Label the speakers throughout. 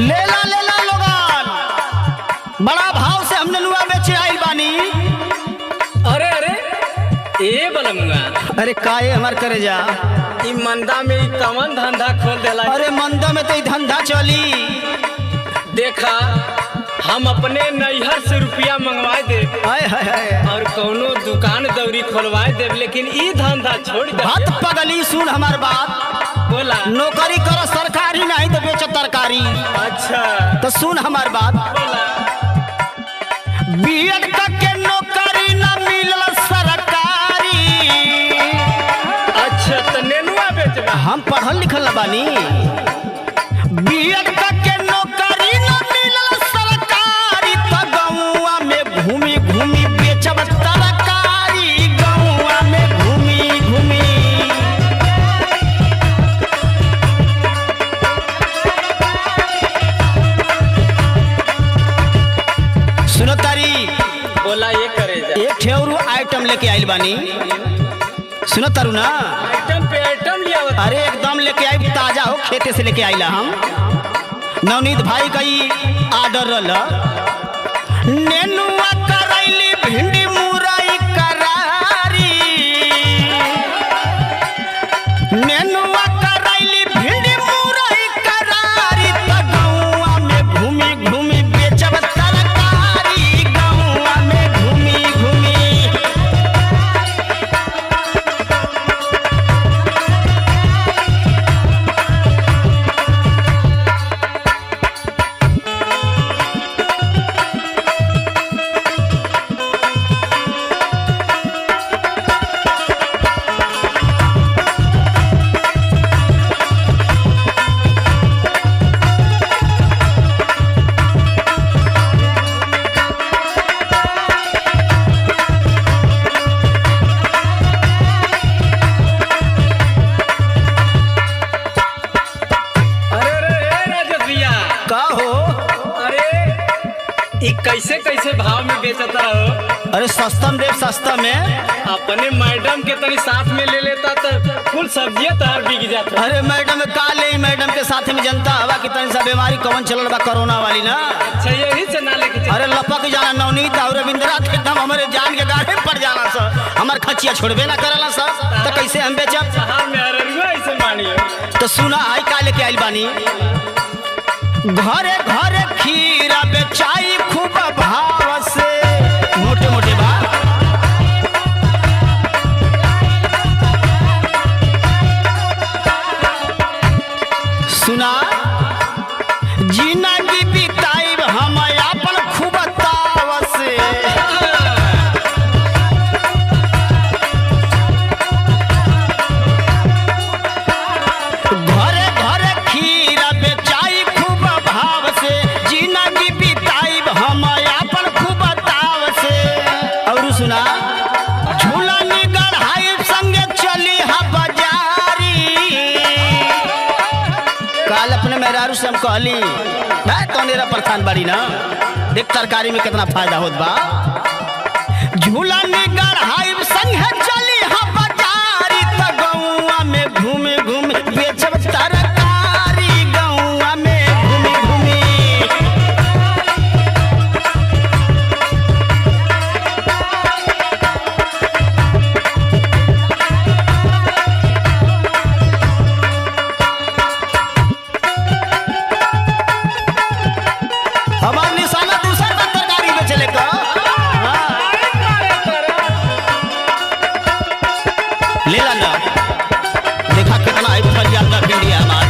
Speaker 1: लेला लोगन, बड़ा भाव से हमने लुआ बेचे आइल बानी।
Speaker 2: अरे अरे ए बलमुआ,
Speaker 1: अरे काहे हमार करे जा
Speaker 2: ई मंदा में ई कवन धंधा खोल देला।
Speaker 1: अरे मंदा में तो ई धंधा चली।
Speaker 2: देखा हम अपने नैहर से रुपया मंगवा दे
Speaker 1: हाय हाय हाय,
Speaker 2: और कौनो दुकान दौरी खोलवा दे, लेकिन ई धंधा छोड़ दे।
Speaker 1: बात पगली सुन हमार बात,
Speaker 2: बोला
Speaker 1: नौकरी करो सरकारी नहीं तो बेचो तरकारी।
Speaker 2: अच्छा
Speaker 1: तो सुन हमार बात,
Speaker 2: बोला
Speaker 1: बीएड के नौकरी न मिलल सरकारी।
Speaker 2: अच्छा तो नेनुआ बेचबा।
Speaker 1: हम पढ़ल लिखल न बानी। बीएड के नौकरी न मिलल सरकारी, तो गौवा में घूमी घूमी बेचब तरकारी। गौवा में घूमी घूमी सुनो तारी,
Speaker 2: बोला ये करे जा।
Speaker 1: एक ठेवरू आइटम लेके आइल बानी। सुनो तारू ना,
Speaker 2: आइटम पे आइटम लिया बता।
Speaker 1: अरे एकदम लेके आई, ताजा हो, खेते से लेके आइला हम। नवनीत भाई का ई आर्डर रहल। नेनुआ करैली भिंडी मुरई करारी। नेनुआ करैली भिंडी मुरई करारी, त गौवा में घूमी घूमी बेचब तरकारी। गौवा में घूमी घूमी का हो।
Speaker 2: ई कैसे कैसे भाव में बेचता हो?
Speaker 1: अरे सस्ता में, सस्ता में।
Speaker 2: अपने मैडम के तनी साथ में ले लेता तो कुल सब्जियां तहार बिक जाता।
Speaker 1: अरे मैडम का ले, मैडम के साथ में जनता हवा की तनी सा बीमारी कौन चलल बा, कोरोना वाली ना।
Speaker 2: अच्छा यही से ना लेके चल।
Speaker 1: अरे लपक जाना नवनीत और रविंद्रा एकदम हमारे जान के गाढ़े पड़ जाला सर। हमार खचिया छोड़बे ना करला सर, तो कैसे हम बेचब।
Speaker 2: शहर में अररुआ ऐसे मानियो।
Speaker 1: तो सुना आई का लेके आइल बानी। घरे घरे खीरा बेचाई खूब भाव से, मोटे मोटे बा। सुना जिंदगी बिताई हम अपन खूब ताव से। घरे घरे खीरा बेचाई खूब भाव से, जिंदगी बिताई हम अपन खूब ताव से। और सुना झूलनी गढ़ाई संगे चली हा बाजारी। काल अपने मेहरारू से हम कहली मैं तो मेरा प्रधान बाड़ी ना, देख तरकारी में कितना फायदा होत बा। झूलनी गढ़ाई संगे चली हा बाजारी, तो गौवा में घूमे घूमे बेचब तरकारी। गौवा में घूमी घूमी हमार निशाना दूसर का तरकारी में चले का। ले ला ना, देखा कितना आई फलिया का भिंडी है हमार।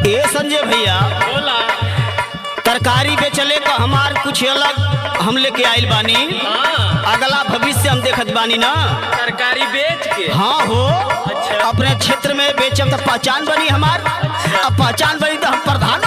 Speaker 1: ए संजय भैया,
Speaker 2: बोला
Speaker 1: तरकारी बेचले का हमार कुछ अलग हम लेके आइल बानी।
Speaker 2: हाँ
Speaker 1: अगला भविष्य हम देखत बानी ना।
Speaker 2: तरकारी बेच के।
Speaker 1: हाँ हो,
Speaker 2: अच्छा।
Speaker 1: अपने क्षेत्र में बेचब तो पहचान बनी हमार। अब पहचान बनी तो हम प्रधान